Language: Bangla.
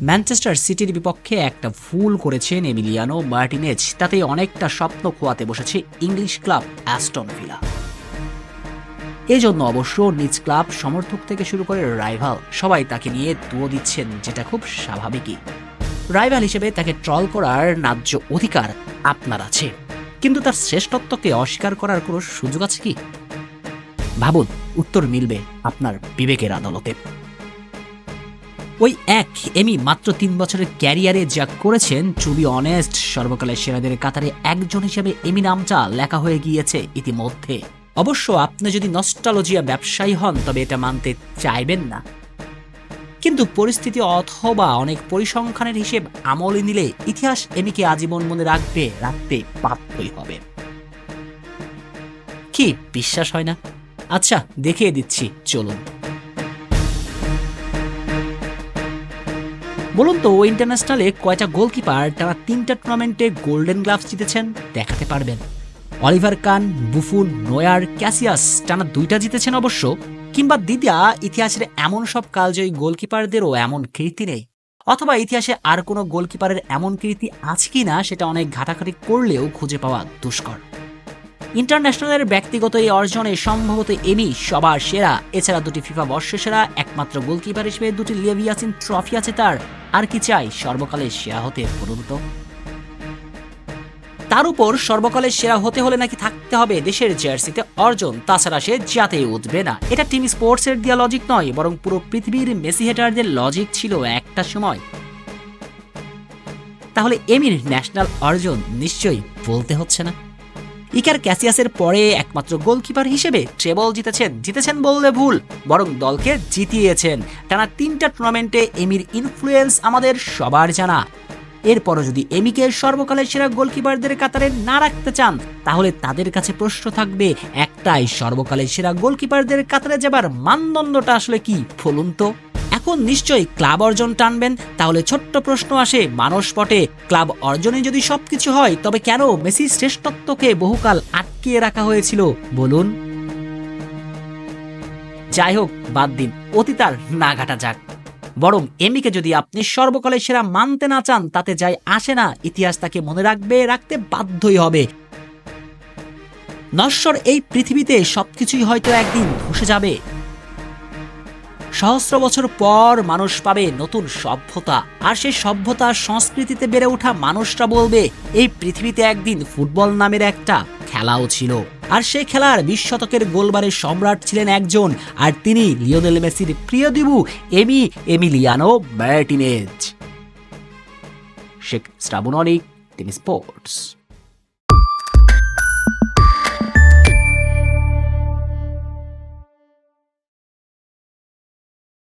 ম্যানচেস্টার সিটির বিপক্ষে একটা ভুল করেছেন এমিলিয়ানো মার্টিনেজ, তাতে অনেকটা স্বপ্ন খোয়াতে বসেছে ইংলিশ ক্লাব অ্যাস্টন ভিলা। এজন্য অবশ্য নিজ ক্লাব সমর্থক থেকে শুরু করে রাইভাল সবাই তাকে নিয়ে দুয়ো দিচ্ছেন, যেটা খুব স্বাভাবিকই। রাইভাল হিসেবে তাকে ট্রল করার ন্যায্য অধিকার আপনার আছে, কিন্তু তার শ্রেষ্ঠত্বকে অস্বীকার করার কোনো সুযোগ আছে কি? ভাবুন, উত্তর মিলবে আপনার বিবেকের আদালতে। ওই এক এমি মাত্র 3 বছরের ক্যারিয়ারে যা করেছেন, টু বি অনেস্ট, সর্বকালের সেরাদের কাতারে একজন হিসেবে এমি নামটা লেখা হয়ে গিয়েছে ইতিমধ্যে। অবশ্য আপনি যদি নস্টালজিয়া ব্যবসায়ী হন তবে এটা মানতে চাইবেন না, কিন্তু পরিস্থিতি অথবা অনেক পরিসংখ্যানের হিসেব আমলে নিলে ইতিহাস এমিকে আজীবন মনে রাখতে বাধ্যই হবে। কি বিশ্বাস হয় না? আচ্ছা, দেখিয়ে দিচ্ছি, চলুন। বলুন তো, ইন্টারন্যাশনালে কয়টা গোলকিপার টানা 3টা টুর্নামেন্টে গোল্ডেন গ্লাভস জিতেছেন দেখাতে পারবেন? অলিভার কান, বুফুন, নোয়ার, ক্যাসিয়াস টানা 2টা জিতেছেন অবশ্য, কিংবা দিদা ইতিহাসের এমন সব কালজয়ী গোলকিপারদেরও এমন কীর্তি নেই, অথবা ইতিহাসে আর কোনো গোলকিপারের এমন কীর্তি আছে কিনা সেটা অনেক ঘাটাঘাটি করলেও খুঁজে পাওয়া দুষ্কর। ইন্টারন্যাশনালের ব্যক্তিগত এই অর্জনে সম্ভবত এমি সবার সেরা। এছাড়া 2টি ফিফা বর্ষসেরা, একমাত্র গোলকিপার হিসেবে 2টি লিও ইয়াসিন ট্রফি আছে তার। আর কি চাই সর্বকালের সেরা হতে বলুন তো? তার উপর সর্বকালের সেরা হতে হলে নাকি থাকতে হবে দেশের জার্সিতে অর্জন, তাছাড়া সে জাতে উঠবে না। এটা টিম স্পোর্টসের দেয়া লজিক নয়, বরং পুরো পৃথিবীর মেসি হেটারদের লজিক ছিল একটা সময়। তাহলে এমির ন্যাশনাল অর্জন নিশ্চয়ই বলতে হচ্ছে না। ইকার ক্যাসিয়াসের পরে একমাত্র গোলকিপার হিসেবে ট্রেবল জিতেছেন বললে ভুল, বরং দলকে জিতিয়েছেন। টানা 3টা টুর্নামেন্টে এমির ইনফ্লুয়েন্স আমাদের সবার জানা। এরপরও যদি এমিকে সর্বকালের সেরা গোলকিপারদের কাতারে না রাখতে চান, তাহলে তাদের কাছে প্রশ্ন থাকবে একটাই, সর্বকালের সেরা গোলকিপারদের কাতারে যাবার মানদণ্ডটা আসলে কি বলুন তো? এখন নিশ্চয়ই ক্লাব অর্জন টানবেন, তাহলে ছোট্ট প্রশ্ন আসে মানসপটে, ক্লাব অর্জনে যদি সবকিছু হয় তবে কেন মেসির শ্রেষ্ঠত্বকে বহুকাল আটকিয়ে রাখা হয়েছিল বলুন? যাই হোক, বাদ দিন, অতীত আর না ঘাটা যাক। বরং এমিকে যদি আপনি সর্বকালের সেরা মানতে না চান, তাতে যায় আসে না, ইতিহাস তাকে মনে রাখতে বাধ্যই হবে। নশ্বর এই পৃথিবীতে সবকিছুই হয়তো একদিন ধসে যাবে, সহস্র বছর পর মানুষ পাবে নতুন সভ্যতা, আর সেই সভ্যতা সংস্কৃতিতে বেড়ে ওঠা মানুষরা বলবে এই পৃথিবীতে একদিন ফুটবল নামের একটা খেলাও ছিল, আর সেই খেলার 20 শতকের গোলবারের সম্রাট ছিলেন একজন, আর তিনি লিওনেল মেসির প্রিয় দিবু এমিলিয়ানো মার্টিনেজ। শেখ শ্রাবণ অনিক, টিম স্পোর্টস।